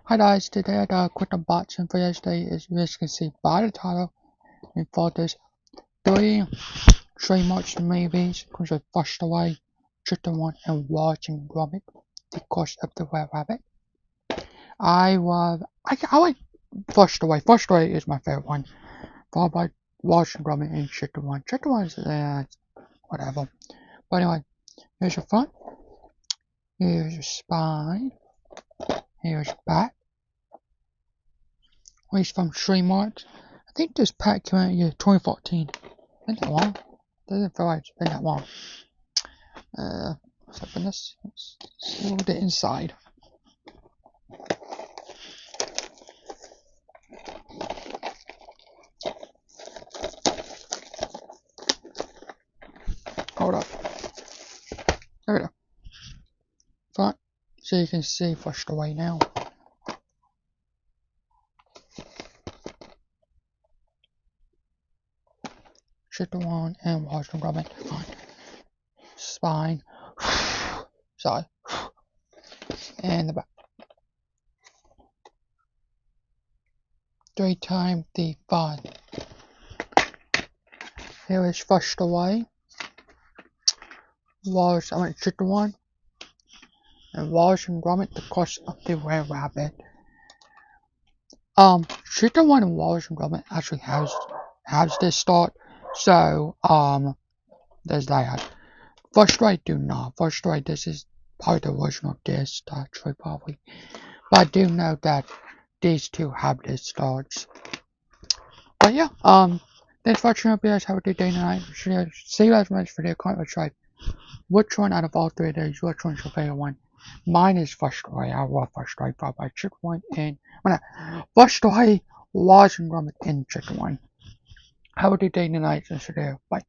Hi guys, today I got a quick unboxing for you today. As you guys can see by the title and photos, three trademark movies comes with Flushed Away, Chicken One, and Watching Gromit, The Course of the Were Rabbit. I like Flushed Away. Flushed Away is my favorite one, followed by Watching Gromit and Chicken One. Chicken One's whatever. But anyway, here's your front, here's your spine, here's your back. Released from Trademark. I think this pack came out in year 2014. Been that long? Doesn't feel like it's been that long. Let's open this. Let's see what the inside. Hold up. There we go. Front, so you can see Flushed Away now. Chicken One and Watching Gromit. Spine. Sorry. And the back. 3 times the fun. Here is Flushed Away. Wallace, I went Chicken One. And Wallace and Gromit, The Course of the Were Rabbit. Chicken One and Wallace and Gromit actually has this start. So, there's that. Flushed Away do not. Flushed Away, this is part of the original disc, actually, probably. But I do know that these two have this starts. But yeah, thanks for watching. Hope you guys have a good day tonight. See you guys in the next video. Comment, subscribe. Which one out of all three of these, which one's your favorite one? Mine is Flushed Away. I love Flushed Away, followed by Chicken One and Flushed Away, Watching Gromit, and Chicken One. Have a good day tonight. This video. Bye.